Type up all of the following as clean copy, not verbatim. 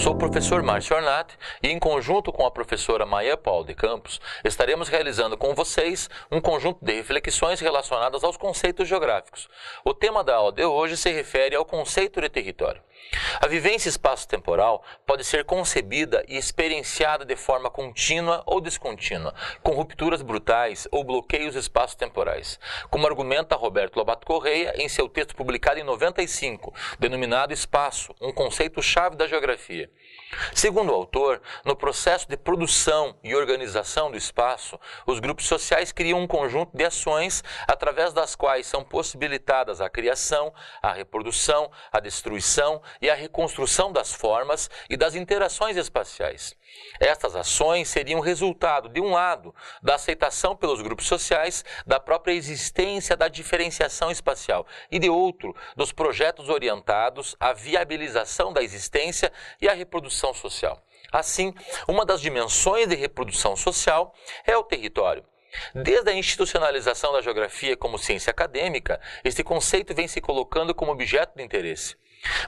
Sou o professor Márcio Ornat e, em conjunto com a professora Maia Paul de Campos, estaremos realizando com vocês um conjunto de reflexões relacionadas aos conceitos geográficos. O tema da aula de hoje se refere ao conceito de território. A vivência espaço-temporal pode ser concebida e experienciada de forma contínua ou descontínua, com rupturas brutais ou bloqueios espaço-temporais, como argumenta Roberto Lobato Correia em seu texto publicado em 95, denominado Espaço, um conceito-chave da geografia. Segundo o autor, no processo de produção e organização do espaço, os grupos sociais criam um conjunto de ações através das quais são possibilitadas a criação, a reprodução, a destruição e a reconstrução das formas e das interações espaciais. Estas ações seriam resultado, de um lado, da aceitação pelos grupos sociais da própria existência da diferenciação espacial e, de outro, dos projetos orientados à viabilização da existência e à reprodução social. Assim, uma das dimensões de reprodução social é o território. Desde a institucionalização da geografia como ciência acadêmica, este conceito vem se colocando como objeto de interesse.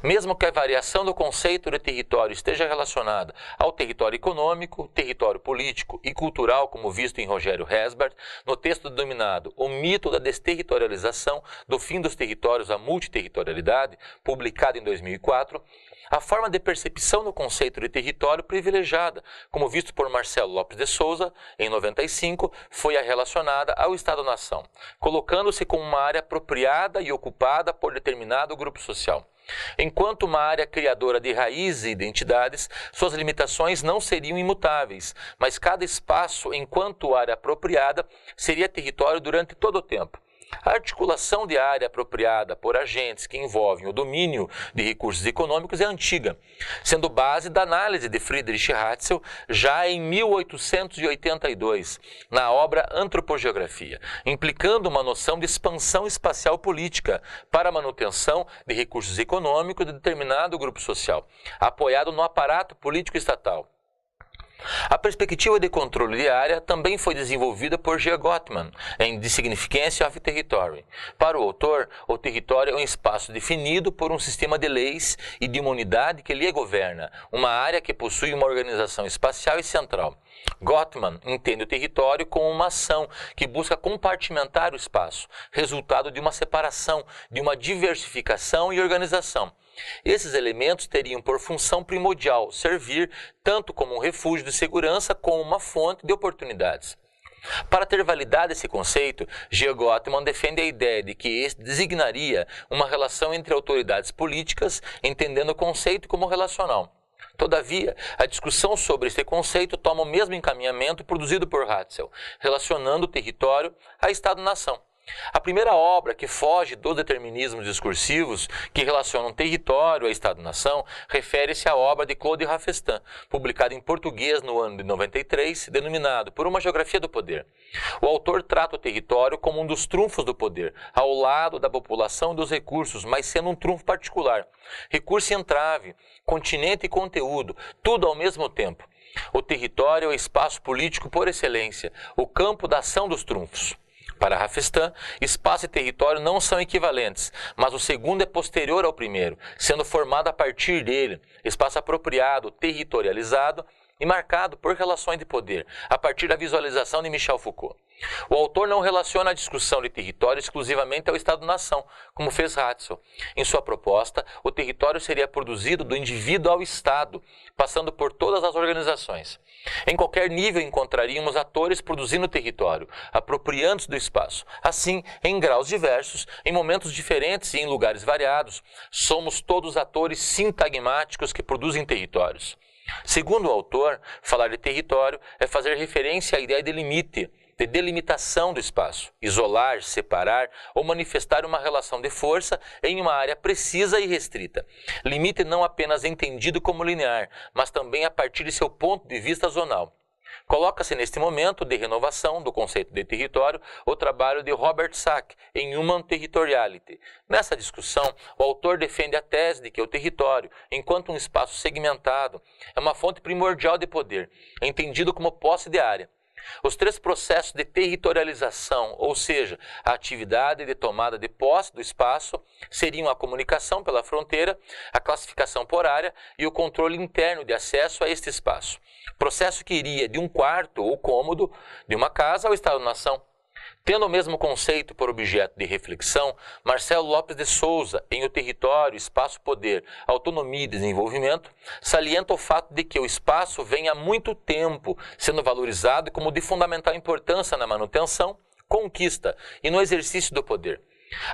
Mesmo que a variação do conceito de território esteja relacionada ao território econômico, território político e cultural, como visto em Rogério Hesbert, no texto denominado O Mito da Desterritorialização, do Fim dos Territórios à Multiterritorialidade, publicado em 2004, a forma de percepção do conceito de território privilegiada, como visto por Marcelo Lopes de Souza, em 95, foi a relacionada ao Estado-nação, colocando-se como uma área apropriada e ocupada por determinado grupo social. Enquanto uma área criadora de raízes e identidades, suas limitações não seriam imutáveis, mas cada espaço, enquanto área apropriada, seria território durante todo o tempo. A articulação de área apropriada por agentes que envolvem o domínio de recursos econômicos é antiga, sendo base da análise de Friedrich Ratzel já em 1882, na obra Antropogeografia, implicando uma noção de expansão espacial política para a manutenção de recursos econômicos de determinado grupo social, apoiado no aparato político estatal. A perspectiva de controle de área também foi desenvolvida por G. Gottman em The Significance of Territory. Para o autor, o território é um espaço definido por um sistema de leis e de uma unidade que lhe governa, uma área que possui uma organização espacial e central. Gottman entende o território como uma ação que busca compartimentar o espaço, resultado de uma separação, de uma diversificação e organização. Esses elementos teriam por função primordial servir tanto como um refúgio de segurança como uma fonte de oportunidades. Para ter validade esse conceito, G. Gottman defende a ideia de que este designaria uma relação entre autoridades políticas, entendendo o conceito como relacional. Todavia, a discussão sobre este conceito toma o mesmo encaminhamento produzido por Ratzel, relacionando o território a Estado-nação. A primeira obra que foge dos determinismos discursivos que relacionam território a Estado-nação refere-se à obra de Claude Raffestin, publicada em português no ano de 93, denominado Por uma Geografia do Poder. O autor trata o território como um dos trunfos do poder, ao lado da população e dos recursos, mas sendo um trunfo particular. Recurso e entrave, continente e conteúdo, tudo ao mesmo tempo. O território é o espaço político por excelência, o campo da ação dos trunfos. Para Raffestin, espaço e território não são equivalentes, mas o segundo é posterior ao primeiro, sendo formado a partir dele, espaço apropriado, territorializado e marcado por relações de poder, a partir da visualização de Michel Foucault. O autor não relaciona a discussão de território exclusivamente ao Estado-nação, como fez Ratzel. Em sua proposta, o território seria produzido do indivíduo ao Estado, passando por todas as organizações. Em qualquer nível encontraríamos atores produzindo território, apropriando-se do espaço. Assim, em graus diversos, em momentos diferentes e em lugares variados, somos todos atores sintagmáticos que produzem territórios. Segundo o autor, falar de território é fazer referência à ideia de limite, de delimitação do espaço, isolar, separar ou manifestar uma relação de força em uma área precisa e restrita. Limite não apenas entendido como linear, mas também a partir de seu ponto de vista zonal. Coloca-se neste momento de renovação do conceito de território o trabalho de Robert Sack em Human Territoriality. Nessa discussão, o autor defende a tese de que o território, enquanto um espaço segmentado, é uma fonte primordial de poder, entendido como posse de área. Os 3 processos de territorialização, ou seja, a atividade de tomada de posse do espaço, seriam a comunicação pela fronteira, a classificação por área e o controle interno de acesso a este espaço. Processo que iria de um quarto ou cômodo de uma casa ao Estado-nação. Tendo o mesmo conceito por objeto de reflexão, Marcelo Lopes de Souza, em O Território, Espaço, Poder, Autonomia e Desenvolvimento, salienta o fato de que o espaço vem há muito tempo sendo valorizado como de fundamental importância na manutenção, conquista e no exercício do poder.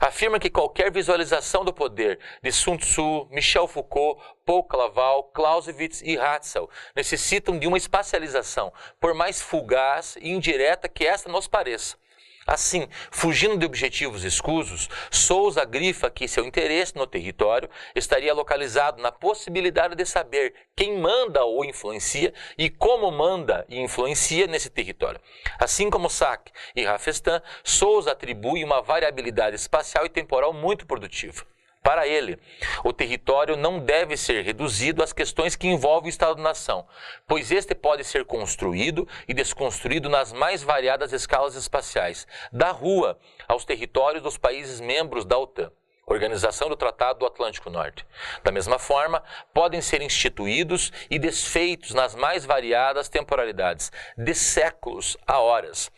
Afirma que qualquer visualização do poder de Sun Tzu, Michel Foucault, Paul Claval, Clausewitz e Ratzel necessitam de uma espacialização, por mais fugaz e indireta que esta nos pareça. Assim, fugindo de objetivos escusos, Souza grifa que seu interesse no território estaria localizado na possibilidade de saber quem manda ou influencia e como manda e influencia nesse território. Assim como Sack e Rafestan, Souza atribui uma variabilidade espacial e temporal muito produtiva. Para ele, o território não deve ser reduzido às questões que envolvem o Estado-nação, pois este pode ser construído e desconstruído nas mais variadas escalas espaciais, da rua aos territórios dos países membros da OTAN, Organização do Tratado do Atlântico Norte. Da mesma forma, podem ser instituídos e desfeitos nas mais variadas temporalidades, de séculos a horas.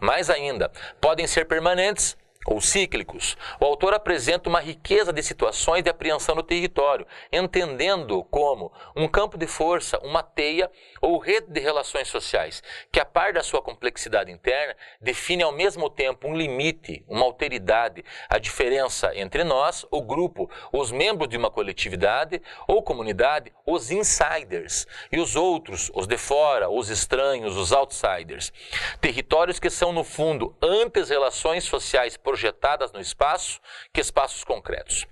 Mais ainda, podem ser permanentes ou cíclicos. O autor apresenta uma riqueza de situações de apreensão do território, entendendo como um campo de força, uma teia ou rede de relações sociais, que a par da sua complexidade interna, define ao mesmo tempo um limite, uma alteridade, a diferença entre nós, o grupo, os membros de uma coletividade ou comunidade, os insiders, e os outros, os de fora, os estranhos, os outsiders. Territórios que são, no fundo, antes relações sociais projetadas no espaço que espaços concretos.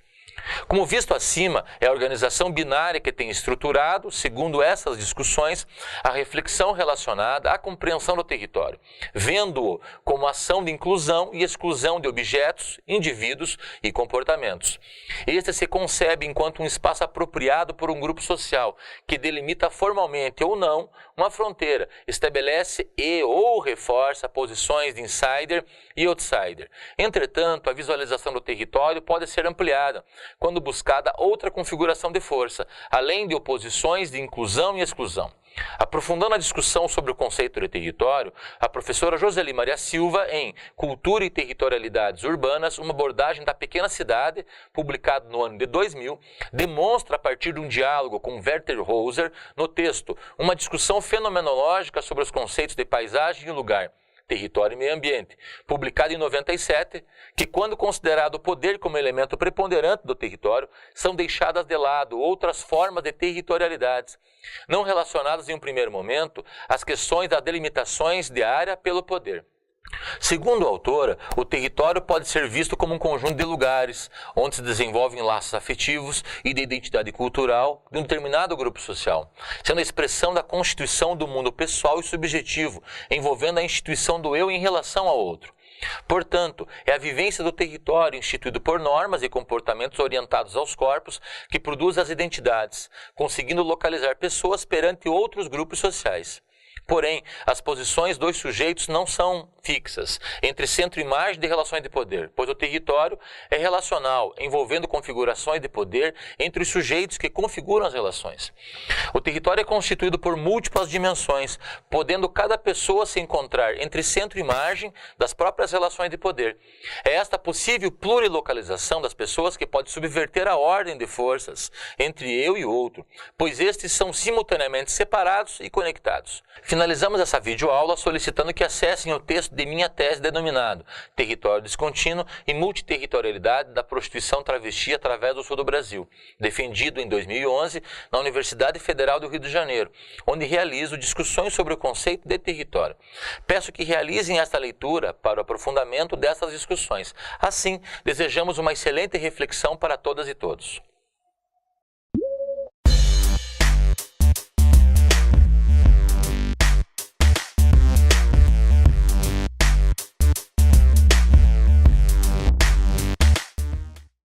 Como visto acima, é a organização binária que tem estruturado, segundo essas discussões, a reflexão relacionada à compreensão do território, vendo-o como ação de inclusão e exclusão de objetos, indivíduos e comportamentos. Este se concebe enquanto um espaço apropriado por um grupo social, que delimita formalmente ou não uma fronteira, estabelece e ou reforça posições de insider e outsider. Entretanto, a visualização do território pode ser ampliada, quando buscada outra configuração de força, além de oposições de inclusão e exclusão. Aprofundando a discussão sobre o conceito de território, a professora Joseli Maria Silva, em Cultura e Territorialidades Urbanas, uma abordagem da pequena cidade, publicado no ano de 2000, demonstra, a partir de um diálogo com Werther Hauser, no texto, uma discussão fenomenológica sobre os conceitos de paisagem e lugar, Território e Meio Ambiente, publicado em 97, que, quando considerado o poder como elemento preponderante do território, são deixadas de lado outras formas de territorialidades, não relacionadas em um primeiro momento às questões das delimitações de área pelo poder. Segundo a autora, o território pode ser visto como um conjunto de lugares onde se desenvolvem laços afetivos e de identidade cultural de um determinado grupo social, sendo a expressão da constituição do mundo pessoal e subjetivo, envolvendo a instituição do eu em relação ao outro. Portanto, é a vivência do território instituído por normas e comportamentos orientados aos corpos que produz as identidades, conseguindo localizar pessoas perante outros grupos sociais. Porém, as posições dos sujeitos não são fixas, entre centro e margem de relações de poder, pois o território é relacional, envolvendo configurações de poder entre os sujeitos que configuram as relações. O território é constituído por múltiplas dimensões, podendo cada pessoa se encontrar entre centro e margem das próprias relações de poder. É esta possível plurilocalização das pessoas que pode subverter a ordem de forças entre eu e outro, pois estes são simultaneamente separados e conectados. Finalizamos essa videoaula solicitando que acessem o texto de minha tese denominado Território Descontínuo e Multiterritorialidade da Prostituição Travesti através do Sul do Brasil, defendido em 2011 na Universidade Federal do Rio de Janeiro, onde realizo discussões sobre o conceito de território. Peço que realizem esta leitura para o aprofundamento dessas discussões. Assim, desejamos uma excelente reflexão para todas e todos.